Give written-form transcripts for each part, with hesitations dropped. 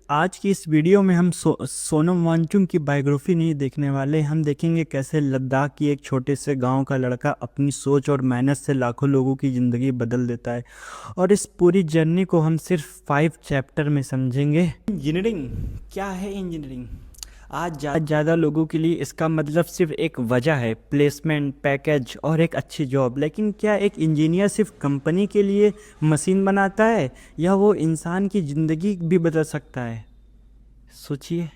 आज की इस वीडियो में हम सोनम वांगचुक की बायोग्राफी नहीं देखने वाले। हम देखेंगे कैसे लद्दाख की एक छोटे से गांव का लड़का अपनी सोच और मेहनत से लाखों लोगों की ज़िंदगी बदल देता है। और इस पूरी जर्नी को हम सिर्फ 5 चैप्टर में समझेंगे। इंजीनियरिंग क्या है? इंजीनियरिंग आज ज़्यादा लोगों के लिए इसका मतलब सिर्फ एक वजह है, प्लेसमेंट, पैकेज और एक अच्छी जॉब। लेकिन क्या एक इंजीनियर सिर्फ कंपनी के लिए मशीन बनाता है, या वो इंसान की ज़िंदगी भी बदल सकता है? सोचिए।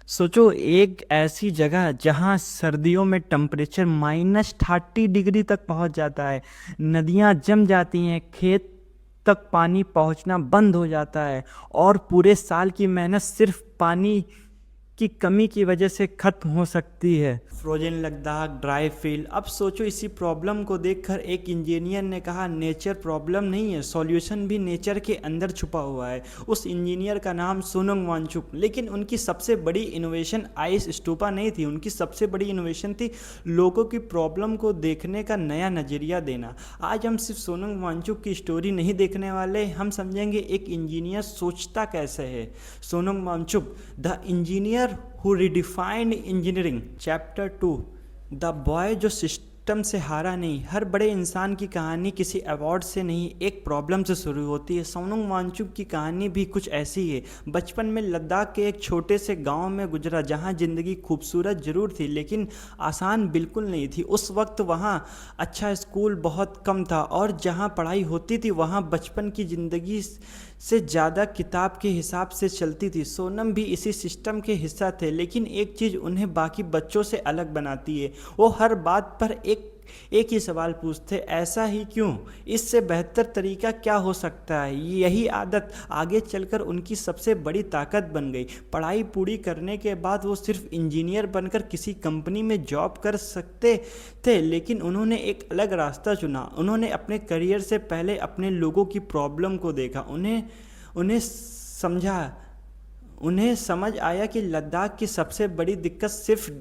सोचो, एक ऐसी जगह जहां सर्दियों में टेम्परेचर -30 डिग्री तक पहुंच जाता है, नदियां जम जाती हैं, खेत तक पानी पहुंचना बंद हो जाता है, और पूरे साल की मेहनत सिर्फ पानी की कमी की वजह से खत्म हो सकती है। Frozen Ladakh, dry field. अब सोचो, इसी प्रॉब्लम को देखकर एक इंजीनियर ने कहा नेचर प्रॉब्लम नहीं है, सॉल्यूशन भी नेचर के अंदर छुपा हुआ है। उस इंजीनियर का नाम सोनम वांगचुक। लेकिन उनकी सबसे बड़ी इनोवेशन आइस स्तूपा नहीं थी, उनकी सबसे बड़ी इनोवेशन थी लोगों की प्रॉब्लम को देखने का नया नज़रिया देना। आज हम सिर्फ सोनम वांगचुक की स्टोरी नहीं देखने वाले, हम समझेंगे एक इंजीनियर सोचता कैसे है। Sonam Wangchuk, the engineer who redefined engineering। Chapter 2, the boy जो सिस्टम से हारा नहीं। हर बड़े इंसान की कहानी किसी अवार्ड से नहीं, एक प्रॉब्लम से शुरू होती है। सोनम वांगचुक की कहानी भी कुछ ऐसी है। बचपन में लद्दाख के एक छोटे से गांव में गुजरा, जहां ज़िंदगी खूबसूरत ज़रूर थी लेकिन आसान बिल्कुल नहीं थी। उस वक्त वहां अच्छा स्कूल बहुत कम था, और जहां पढ़ाई होती थी वहां बचपन की ज़िंदगी से ज़्यादा किताब के हिसाब से चलती थी। सोनम भी इसी सिस्टम के हिस्सा थे, लेकिन एक चीज़ उन्हें बाकी बच्चों से अलग बनाती है, वो हर बात पर एक ही सवाल पूछते, ऐसा ही क्यों? इससे बेहतर तरीका क्या हो सकता है? यही आदत आगे चलकर उनकी सबसे बड़ी ताकत बन गई। पढ़ाई पूरी करने के बाद वो सिर्फ इंजीनियर बनकर किसी कंपनी में जॉब कर सकते थे, लेकिन उन्होंने एक अलग रास्ता चुना। उन्होंने अपने करियर से पहले अपने लोगों की प्रॉब्लम को देखा, उन्हें समझा। उन्हें समझ आया कि लद्दाख की सबसे बड़ी दिक्कत सिर्फ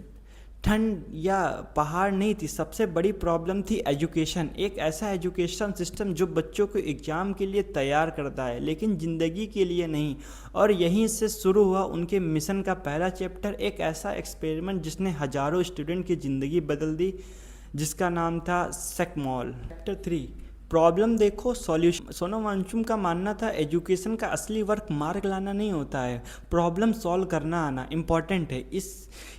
ठंड या पहाड़ नहीं थी, सबसे बड़ी प्रॉब्लम थी एजुकेशन। एक ऐसा एजुकेशन सिस्टम जो बच्चों को एग्ज़ाम के लिए तैयार करता है लेकिन ज़िंदगी के लिए नहीं। और यहीं से शुरू हुआ उनके मिशन का पहला चैप्टर, एक ऐसा एक्सपेरिमेंट जिसने हज़ारों स्टूडेंट की ज़िंदगी बदल दी, जिसका नाम था सेकमॉल। चैप्टर 3, प्रॉब्लम देखो सॉल्यूशन। सोनम वांगचुक का मानना था एजुकेशन का असली वर्क मार्क लाना नहीं होता है, प्रॉब्लम सॉल्व करना आना इम्पॉर्टेंट है।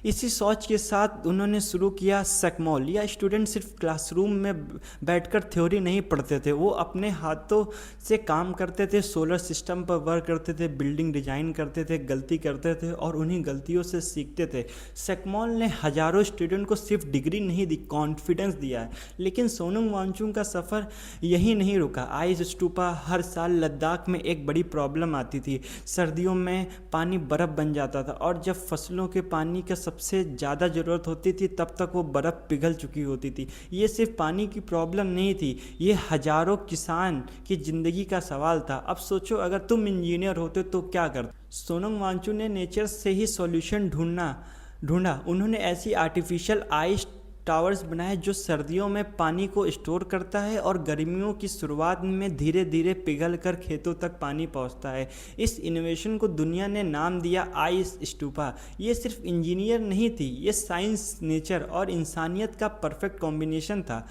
इसी सोच के साथ उन्होंने शुरू किया सेकमॉल। या स्टूडेंट सिर्फ क्लासरूम में बैठकर थ्योरी नहीं पढ़ते थे, वो अपने हाथों से काम करते थे, सोलर सिस्टम पर वर्क करते थे, बिल्डिंग डिजाइन करते थे, गलती करते थे और उन्हीं गलतियों से सीखते थे। सेकमॉल ने हज़ारों स्टूडेंट को सिर्फ डिग्री नहीं दी, कॉन्फिडेंस दिया है। लेकिन सोनम वांगचुक का सफ़र यही नहीं रुका। आइस स्तूपा। हर साल लद्दाख में एक बड़ी प्रॉब्लम आती थी, सर्दियों में पानी बर्फ़ बन जाता था, और जब फसलों के पानी का सबसे ज़्यादा ज़रूरत होती थी तब तक वो बर्फ़ पिघल चुकी होती थी। ये सिर्फ पानी की प्रॉब्लम नहीं थी, ये हज़ारों किसान की ज़िंदगी का सवाल था। अब सोचो, अगर तुम इंजीनियर होते तो क्या करते? सोनम वांगचुक ने नेचर से ही सॉल्यूशन ढूंढा। उन्होंने ऐसी आर्टिफिशियल आइस टावर्स बनाए जो सर्दियों में पानी को स्टोर करता है और गर्मियों की शुरुआत में धीरे धीरे पिघल कर खेतों तक पानी पहुंचता है। इस इनोवेशन को दुनिया ने नाम दिया आइस स्तूपा। ये सिर्फ इंजीनियर नहीं थी, ये साइंस, नेचर और इंसानियत का परफेक्ट कॉम्बिनेशन था।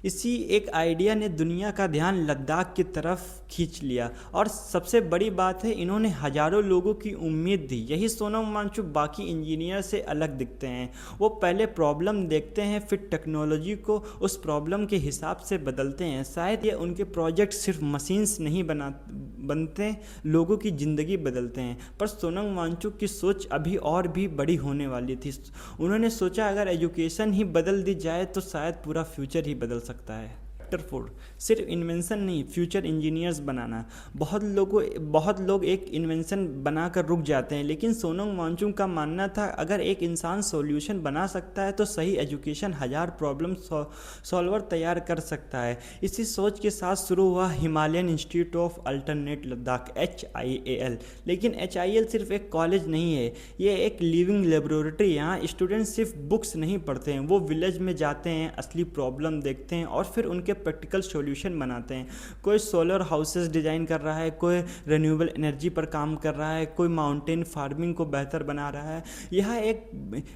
इसी एक आइडिया ने दुनिया का ध्यान लद्दाख की तरफ खींच लिया, और सबसे बड़ी बात है, इन्होंने हज़ारों लोगों की उम्मीद दी। यही सोनम वांगचुक बाकी इंजीनियर से अलग दिखते हैं। वो पहले प्रॉब्लम देखते हैं, फिर टेक्नोलॉजी को उस प्रॉब्लम के हिसाब से बदलते हैं। शायद ये उनके प्रोजेक्ट सिर्फ मशीन्स नहीं बनते, लोगों की ज़िंदगी बदलते हैं। पर सोनम वांगचुक की सोच अभी और भी बड़ी होने वाली थी। उन्होंने सोचा, अगर एजुकेशन ही बदल दी जाए तो शायद पूरा फ्यूचर ही बदल सकता है। चैप्टर 4, सिर्फ इन्वेंशन नहीं, फ्यूचर इंजीनियर्स बनाना। बहुत लोग एक इन्वेंशन बनाकर रुक जाते हैं, लेकिन सोनम वांगचुक का मानना था, अगर एक इंसान सॉल्यूशन बना सकता है तो सही एजुकेशन हज़ार प्रॉब्लम सॉल्वर तैयार कर सकता है। इसी सोच के साथ शुरू हुआ Himalayan institute of alternate Ladakh, HIAL। लेकिन HIAL सिर्फ एक कॉलेज नहीं है, ये एक लिविंग लेबोरेटरी। यहाँ स्टूडेंट सिर्फ बुक्स नहीं पढ़ते हैं, वो विलेज में जाते हैं, असली प्रॉब्लम देखते हैं और फिर उनके प्रैक्टिकल सॉल्यूशन बनाते हैं। कोई सोलर हाउसेस डिज़ाइन कर रहा है, कोई रिन्यूएबल एनर्जी पर काम कर रहा है, कोई माउंटेन फार्मिंग को बेहतर बना रहा है।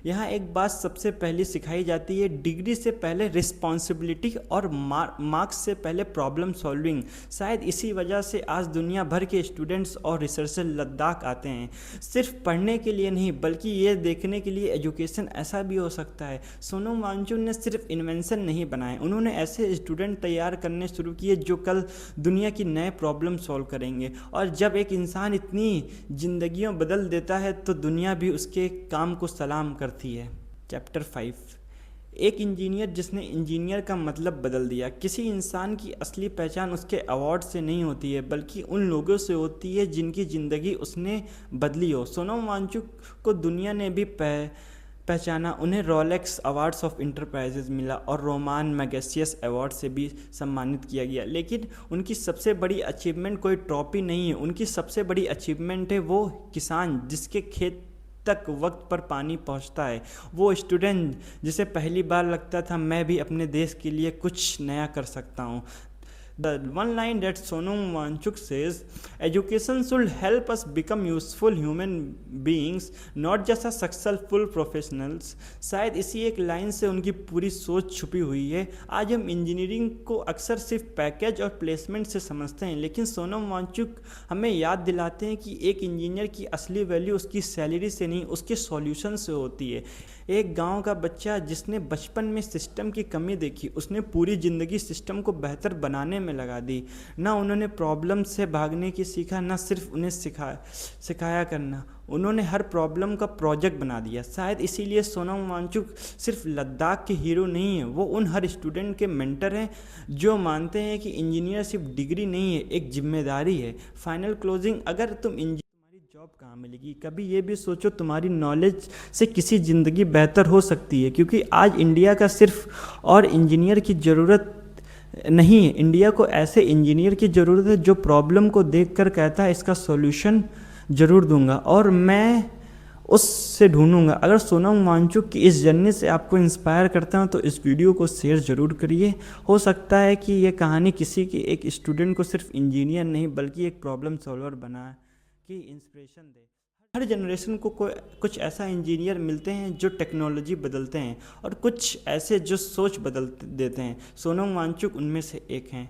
यहाँ एक बात सबसे पहले सिखाई जाती है, डिग्री से पहले रिस्पॉन्सिबिलिटी और मार्क्स से पहले प्रॉब्लम सॉल्विंग। शायद इसी वजह से आज दुनिया भर के स्टूडेंट्स और रिसर्चर लद्दाख आते हैं, सिर्फ पढ़ने के लिए नहीं बल्कि ये देखने के लिए एजुकेशन ऐसा भी हो सकता है। सोनम वांगचुक ने सिर्फ इन्वेंशन नहीं बनाए, उन्होंने ऐसे स्टूडेंट तैयार करने शुरू किए जो कल दुनिया की नए प्रॉब्लम सॉल्व करेंगे। और जब एक इंसान इतनी जिंदगियों बदल देता है तो दुनिया भी उसके काम को सलाम करती है। चैप्टर 5, एक इंजीनियर जिसने इंजीनियर का मतलब बदल दिया। किसी इंसान की असली पहचान उसके अवार्ड से नहीं होती है बल्कि उन लोगों से होती है जिनकी ज़िंदगी उसने बदली हो। सोनम वांगचुक को दुनिया ने भी पहचाना, उन्हें रोलेक्स अवार्ड्स ऑफ इंटरप्राइजेज मिला और रोमान मैगेसियस अवार्ड से भी सम्मानित किया गया। लेकिन उनकी सबसे बड़ी अचीवमेंट कोई ट्रॉफी नहीं है, उनकी सबसे बड़ी अचीवमेंट है वो किसान जिसके खेत तक वक्त पर पानी पहुंचता है, वो स्टूडेंट जिसे पहली बार लगता था मैं भी अपने देश के लिए कुछ नया कर सकता हूँ। The one line that Sonam Wangchuk says, education should help us become useful human beings, not just as successful professionals। शायद इसी एक लाइन से उनकी पूरी सोच छुपी हुई है। आज हम इंजीनियरिंग को अक्सर सिर्फ पैकेज और प्लेसमेंट से समझते हैं, लेकिन सोनम वांगचुक हमें याद दिलाते हैं कि एक इंजीनियर की असली वैल्यू उसकी सैलरी से नहीं उसके सॉल्यूशन से होती है। एक गांव का बच्चा जिसने बचपन में सिस्टम की कमी देखी, उसने पूरी ज़िंदगी सिस्टम को बेहतर बनाने में लगा दी। ना उन्होंने प्रॉब्लम से भागने की सीखा, ना सिर्फ उन्हें सिखाया करना, उन्होंने हर प्रॉब्लम का प्रोजेक्ट बना दिया। शायद इसीलिए सोनम वांगचुक सिर्फ लद्दाख के हीरो नहीं है, वो उन हर स्टूडेंट के मेंटर हैं जो मानते हैं कि इंजीनियर सिर्फ डिग्री नहीं है, एक जिम्मेदारी है। फाइनल क्लोजिंग, अगर तुम जॉब कहाँ मिलेगी, कभी ये भी सोचो तुम्हारी नॉलेज से किसी ज़िंदगी बेहतर हो सकती है। क्योंकि आज इंडिया का सिर्फ और इंजीनियर की ज़रूरत नहीं है, इंडिया को ऐसे इंजीनियर की ज़रूरत है जो प्रॉब्लम को देखकर कहता है इसका सॉल्यूशन ज़रूर दूंगा और मैं उससे ढूंढूंगा। अगर सोनम वांगचुक की इस जर्नी से आपको इंस्पायर करता हूँ तो इस वीडियो को शेयर ज़रूर करिए। हो सकता है कि ये कहानी किसी की एक स्टूडेंट को सिर्फ इंजीनियर नहीं बल्कि एक प्रॉब्लम सॉल्वर बना की इंस्पिरेशन दे। हर जनरेशन को कुछ ऐसा इंजीनियर मिलते हैं जो टेक्नोलॉजी बदलते हैं और कुछ ऐसे जो सोच बदल देते हैं। सोनम वांगचुक उनमें से एक हैं।